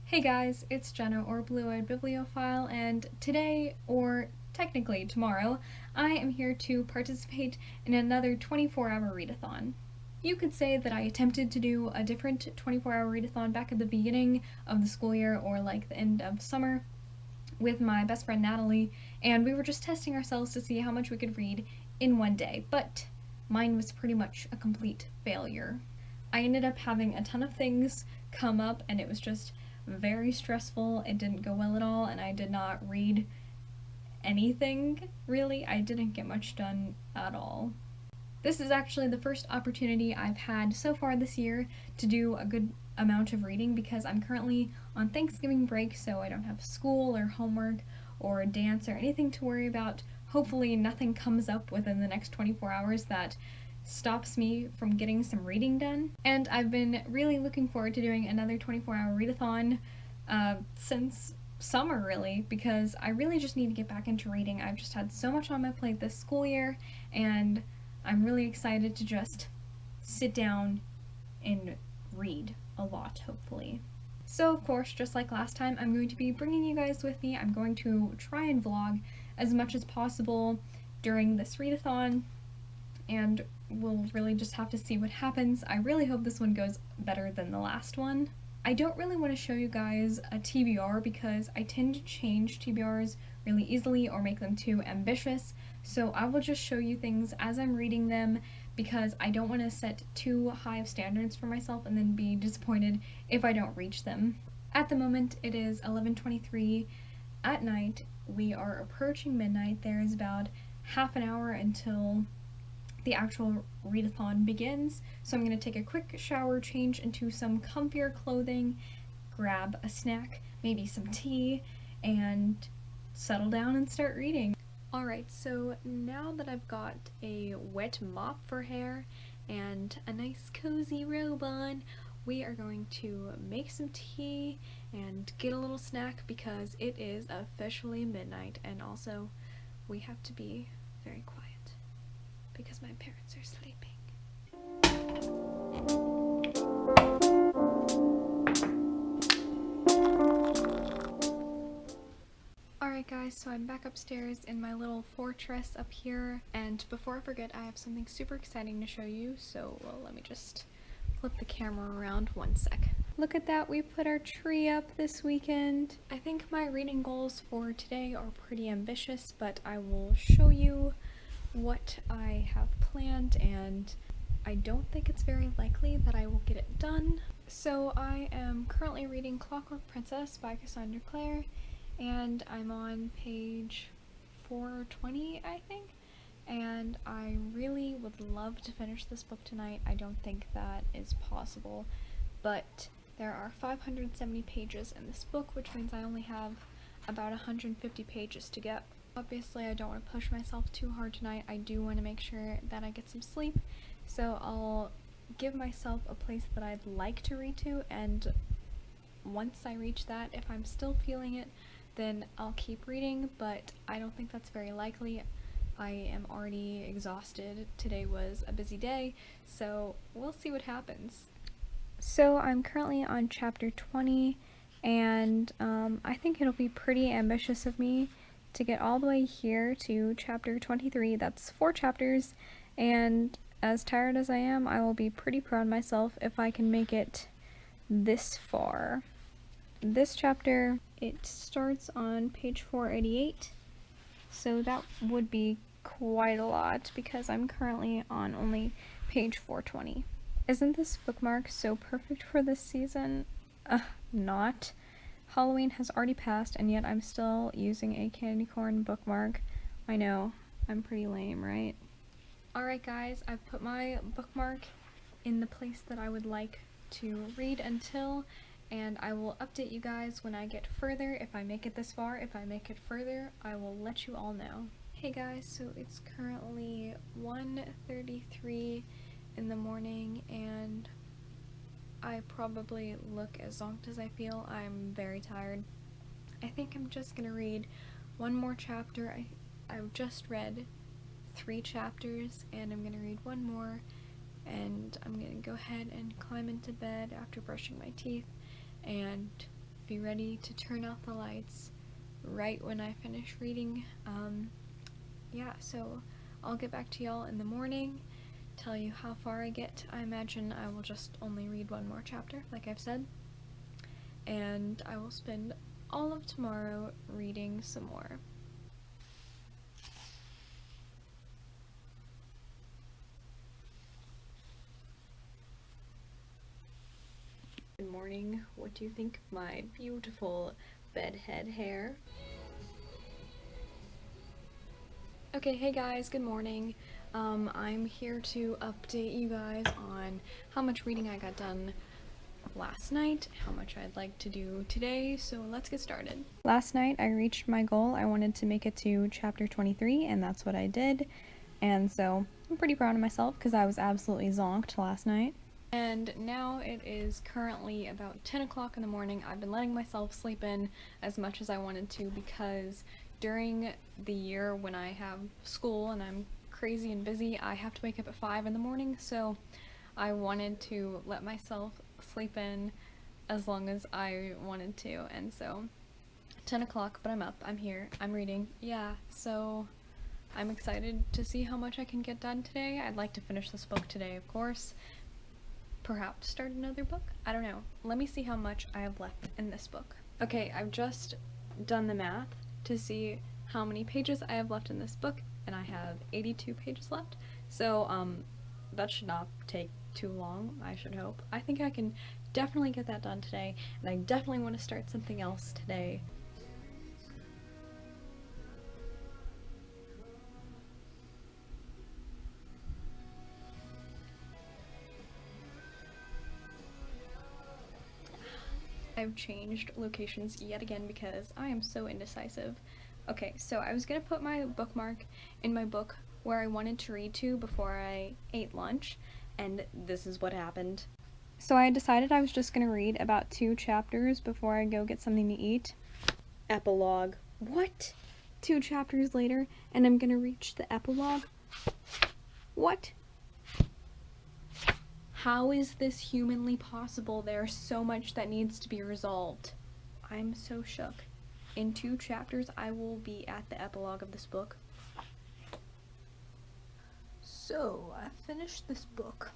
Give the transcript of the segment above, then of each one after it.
Hey guys, it's Jenna or Blue-Eyed Bibliophile, and today, or technically tomorrow, I am here to participate in another 24-hour readathon. You could say that I attempted to do a different 24-hour readathon back at the beginning of the school year or like the end of summer with my best friend Natalie, and we were just testing ourselves to see how much we could read in one day, but mine was pretty much a complete failure. I ended up having a ton of things come up, and it was just very stressful. It didn't go well at all, and I did not read anything, really. I didn't get much done at all. This is actually the first opportunity I've had so far this year to do a good amount of reading because I'm currently on Thanksgiving break, so I don't have school or homework or dance or anything to worry about. Hopefully nothing comes up within the next 24 hours that stops me from getting some reading done. And I've been really looking forward to doing another 24-hour readathon since summer, really, because I really just need to get back into reading. I've just had so much on my plate this school year, and I'm really excited to just sit down and read a lot, hopefully. So, of course, just like last time, I'm going to be bringing you guys with me. I'm going to try and vlog as much as possible during this readathon, and we'll really just have to see what happens. I really hope this one goes better than the last one. I don't really want to show you guys a TBR because I tend to change TBRs really easily or make them too ambitious, so I will just show you things as I'm reading them because I don't want to set too high of standards for myself and then be disappointed if I don't reach them. At the moment, it is 11:23 at night. We are approaching midnight. There is about half an hour until the actual readathon begins, so I'm going to take a quick shower, change into some comfier clothing, grab a snack, maybe some tea, and settle down and start reading. Alright, so now that I've got a wet mop for hair and a nice cozy robe on, we are going to make some tea and get a little snack because it is officially midnight, and also we have to be very quiet because my parents are sleeping. Alright guys, so I'm back upstairs in my little fortress up here, and before I forget, I have something super exciting to show you, so let me just flip the camera around one sec. Look at that, we put our tree up this weekend. I think my reading goals for today are pretty ambitious, but I will show you what I have planned, and I don't think it's very likely that I will get it done. So I am currently reading Clockwork Princess by Cassandra Clare, and I'm on page 420, I think, and I really would love to finish this book tonight. I don't think that is possible, but there are 570 pages in this book, which means I only have about 150 pages to go. Obviously, I don't want to push myself too hard tonight. I do want to make sure that I get some sleep, so I'll give myself a place that I'd like to read to, and once I reach that, if I'm still feeling it, then I'll keep reading, but I don't think that's very likely. I am already exhausted. Today was a busy day, so we'll see what happens. So I'm currently on chapter 20, and I think it'll be pretty ambitious of me to get all the way here to chapter 23. That's 4 chapters, and as tired as I am, I will be pretty proud of myself if I can make it this far. This chapter, it starts on page 488, so that would be quite a lot because I'm currently on only page 420. Isn't this bookmark so perfect for this season? Not. Halloween has already passed, and yet I'm still using a candy corn bookmark. I know, I'm pretty lame, right? Alright guys, I've put my bookmark in the place that I would like to read until, and I will update you guys when I get further, if I make it this far. If I make it further, I will let you all know. Hey guys, so it's currently 1:33 in the morning, and I probably look as zonked as I feel. I'm very tired. I think I'm just gonna read one more chapter. I've just read 3 chapters, and I'm gonna read one more, and I'm gonna go ahead and climb into bed after brushing my teeth and be ready to turn out the lights right when I finish reading. Yeah, so I'll get back to y'all in the morning, tell you how far I get. I imagine I will just only read one more chapter, like I've said, and I will spend all of tomorrow reading some more. Good morning. What do you think of my beautiful bedhead hair? Okay, hey guys, good morning. I'm here to update you guys on how much reading I got done last night, how much I'd like to do today, so let's get started. Last night I reached my goal. I wanted to make it to chapter 23, and that's what I did, and so I'm pretty proud of myself because I was absolutely zonked last night. And now it is currently about 10 o'clock in the morning. I've been letting myself sleep in as much as I wanted to because during the year when I have school and I'm crazy and busy, I have to wake up at 5 in the morning, so I wanted to let myself sleep in as long as I wanted to, and so 10 o'clock, but I'm up, I'm here, I'm reading, yeah, so I'm excited to see how much I can get done today. I'd like to finish this book today, of course. Perhaps start another book? I don't know. Let me see how much I have left in this book. Okay, I've just done the math to see how many pages I have left in this book, and I have 82 pages left, so that should not take too long, I should hope. I think I can definitely get that done today, and I definitely want to start something else today. I've changed locations yet again because I am so indecisive. Okay, so I was gonna put my bookmark in my book where I wanted to read to before I ate lunch, and this is what happened. So I decided I was just gonna read about 2 chapters before I go get something to eat. Epilogue. What? 2 chapters later, and I'm gonna reach the epilogue? What? How is this humanly possible? There's so much that needs to be resolved. I'm so shook. In 2 chapters, I will be at the epilogue of this book. So, I finished this book,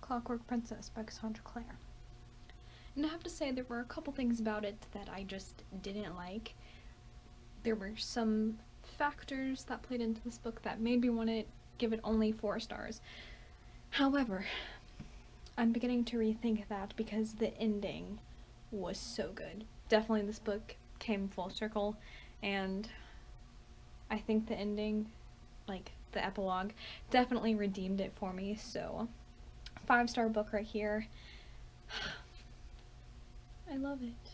Clockwork Princess by Cassandra Clare. And I have to say, there were a couple things about it that I just didn't like. There were some factors that played into this book that made me want to give it only 4 stars. However, I'm beginning to rethink that because the ending was so good. Definitely this book came full circle, and I think the ending, like the epilogue, definitely redeemed it for me, so 5-star book right here. I love it.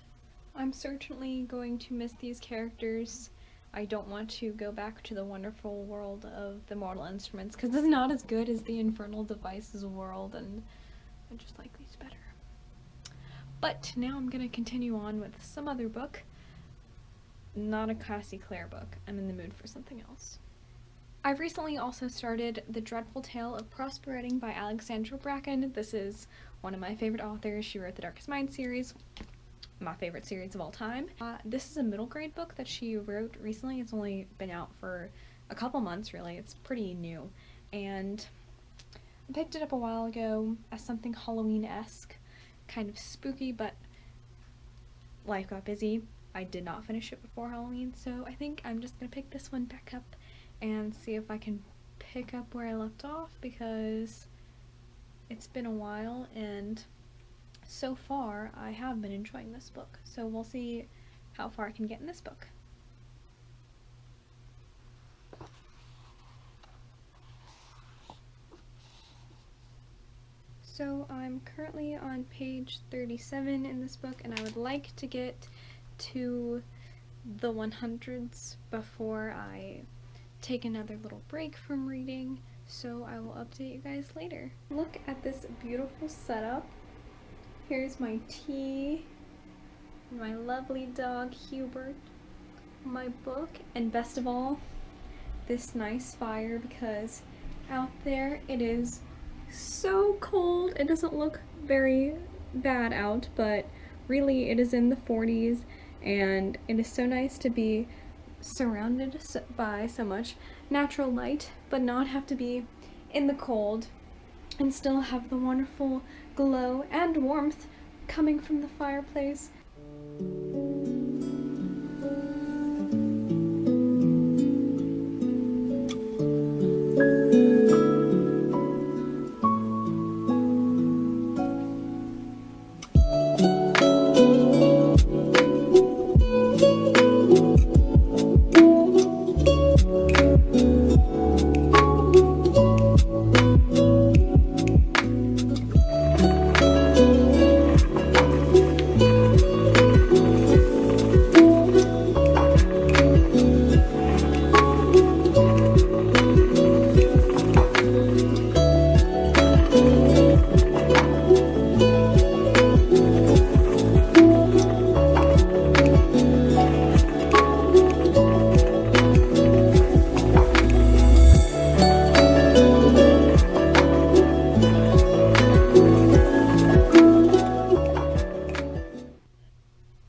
I'm certainly going to miss these characters. I don't want to go back to the wonderful world of the Mortal Instruments because it's not as good as the Infernal Devices world, and I just like these better. But now I'm gonna continue on with some other book. Not a Cassie Clare book. I'm in the mood for something else. I've recently also started The Dreadful Tale of Prosperating by Alexandra Bracken. This is one of my favorite authors. She wrote the Darkest Mind series, my favorite series of all time. This is a middle grade book that she wrote recently. It's only been out for a couple months, really. It's pretty new, and I picked it up a while ago as something Halloween-esque, kind of spooky, but life got busy. I did not finish it before Halloween, so I think I'm just gonna pick this one back up and see if I can pick up where I left off, because it's been a while, and so far I have been enjoying this book, so we'll see how far I can get in this book. So I'm currently on page 37 in this book, and I would like to get to the 100s before I take another little break from reading, so I will update you guys later. Look at this beautiful setup. Here's my tea, my lovely dog Hubert, my book, and best of all, this nice fire, because out there it is so cold. It doesn't look very bad out, but really it is in the 40s, and it is so nice to be surrounded by so much natural light, but not have to be in the cold and still have the wonderful glow and warmth coming from the fireplace.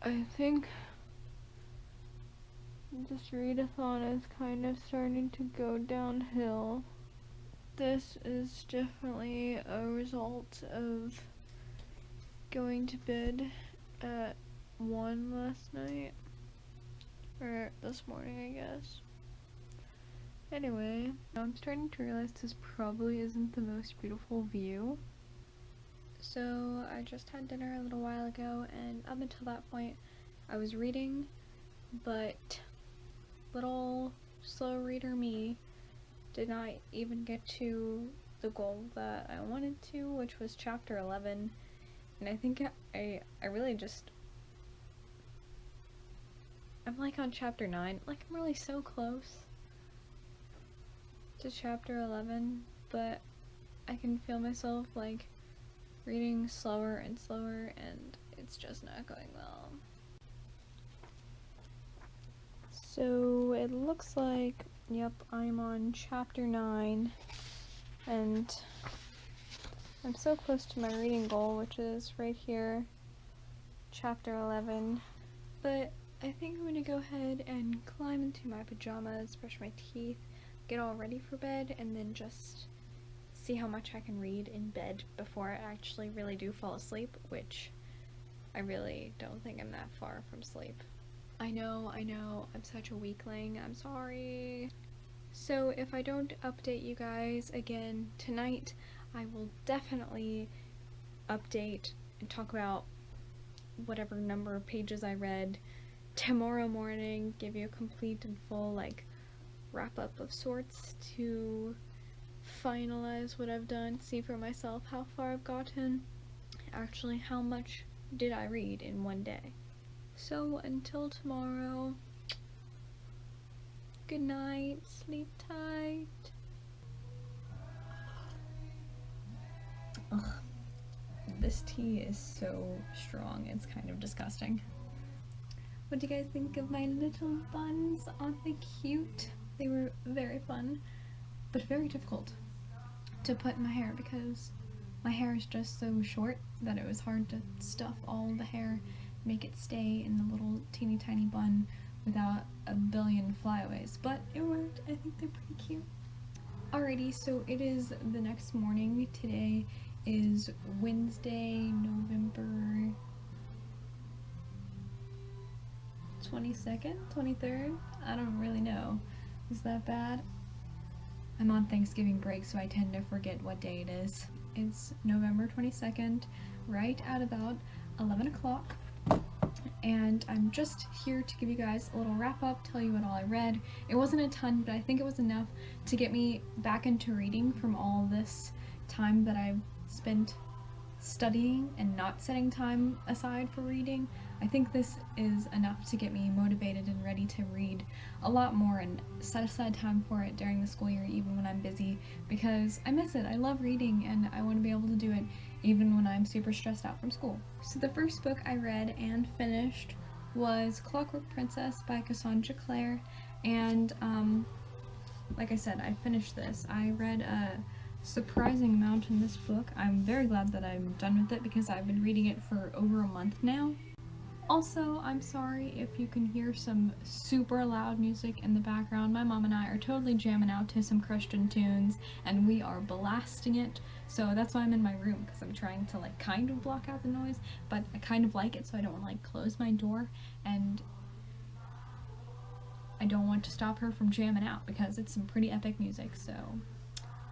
I think this readathon is kind of starting to go downhill. This is definitely a result of going to bed at 1 last night. Or this morning, I guess. Anyway, I'm starting to realize this probably isn't the most beautiful view. So I just had dinner a little while ago, and up until that point I was reading, but little slow reader me did not even get to the goal that I wanted to, which was chapter 11, and I think I really just, I'm like on chapter 9, like I'm really so close to chapter 11, but I can feel myself like reading slower and slower, and it's just not going well. So it looks like, yep, I'm on chapter 9, and I'm so close to my reading goal, which is right here, chapter 11, but I think I'm gonna go ahead and climb into my pajamas, brush my teeth, get all ready for bed, and then just see how much I can read in bed before I actually really do fall asleep, which I really don't think I'm that far from sleep. I know, I'm such a weakling, I'm sorry. So if I don't update you guys again tonight, I will definitely update and talk about whatever number of pages I read tomorrow morning, give you a complete and full like wrap up of sorts to finalize what I've done, see for myself how far I've gotten, actually how much did I read in one day. So until tomorrow, good night, sleep tight. Ugh, this tea is so strong, it's kind of disgusting. What do you guys think of my little buns? Aren't they cute? They were very fun, but very difficult to put in my hair because my hair is just so short that it was hard to stuff all the hair, make it stay in the little teeny tiny bun without a billion flyaways, but it worked. I think they're pretty cute. Alrighty, so it is the next morning. Today is Wednesday, November 22nd, 23rd? I don't really know. Is that bad? I'm on Thanksgiving break, so I tend to forget what day it is. It's November 22nd, right at about 11 o'clock. And I'm just here to give you guys a little wrap up, tell you what all I read. It wasn't a ton, but I think it was enough to get me back into reading from all this time that I've spent studying and not setting time aside for reading. I think this is enough to get me motivated and ready to read a lot more and set aside time for it during the school year, even when I'm busy, because I miss it. I love reading and I want to be able to do it even when I'm super stressed out from school. So the first book I read and finished was Clockwork Princess by Cassandra Clare, and like I said, I finished this. I read a surprising amount in this book. I'm very glad that I'm done with it because I've been reading it for over a month now. Also, I'm sorry if you can hear some super loud music in the background. My mom and I are totally jamming out to some Christian tunes, and we are blasting it. So that's why I'm in my room, because I'm trying to like kind of block out the noise, but I kind of like it, so I don't want to like close my door, and I don't want to stop her from jamming out because it's some pretty epic music. So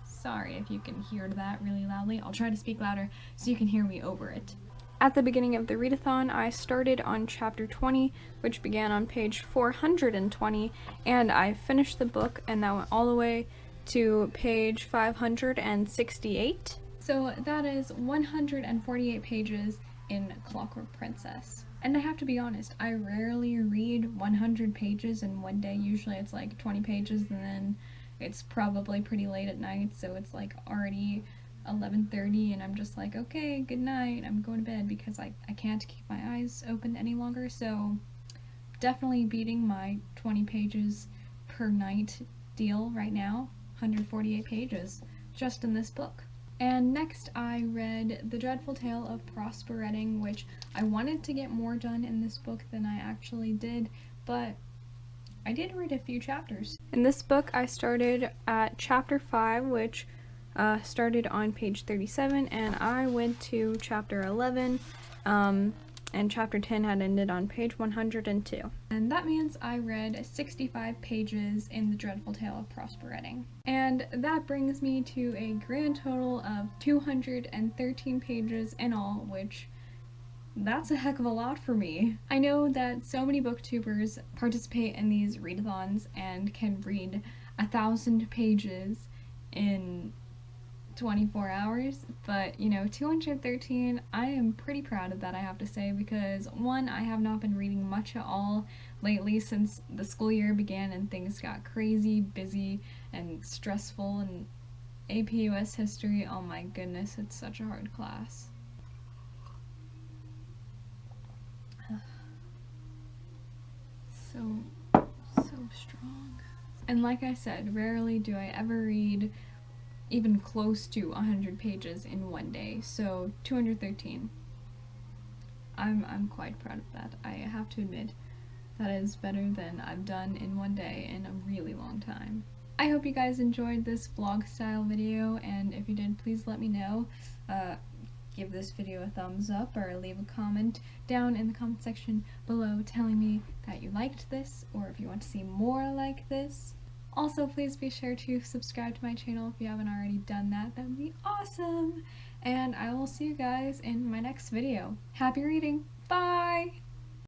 sorry if you can hear that really loudly. I'll try to speak louder so you can hear me over it. At the beginning of the readathon, I started on chapter 20, which began on page 420, and I finished the book, and that went all the way to page 568. So that is 148 pages in Clockwork Princess. And I have to be honest, I rarely read 100 pages in one day. Usually it's like 20 pages, and then it's probably pretty late at night, so it's like already 11:30 and I'm just like, okay, good night, I'm going to bed because I can't keep my eyes open any longer. So definitely beating my 20 pages per night deal right now. 148 pages just in this book. And next I read The Dreadful Tale of Prosper Redding, which I wanted to get more done in this book than I actually did, but I did read a few chapters. In this book I started at chapter 5, which started on page 37, and I went to chapter 11, and chapter 10 had ended on page 102. And that means I read 65 pages in The Dreadful Tale of Prosper Redding. And that brings me to a grand total of 213 pages in all, which that's a heck of a lot for me. I know that so many booktubers participate in these readathons and can read 1,000 pages in 24 hours, but you know, 213, I am pretty proud of that, I have to say, because one, I have not been reading much at all lately since the school year began and things got crazy, busy, and stressful, and AP US history, oh my goodness, it's such a hard class. So strong. And like I said, rarely do I ever read even close to 100 pages in one day, so 213. I'm quite proud of that. I have to admit, that is better than I've done in one day in a really long time. I hope you guys enjoyed this vlog style video, and if you did, please let me know. Give this video a thumbs up or leave a comment down in the comment section below telling me that you liked this or if you want to see more like this. Also, please be sure to subscribe to my channel if you haven't already done that. That would be awesome! And I will see you guys in my next video. Happy reading! Bye!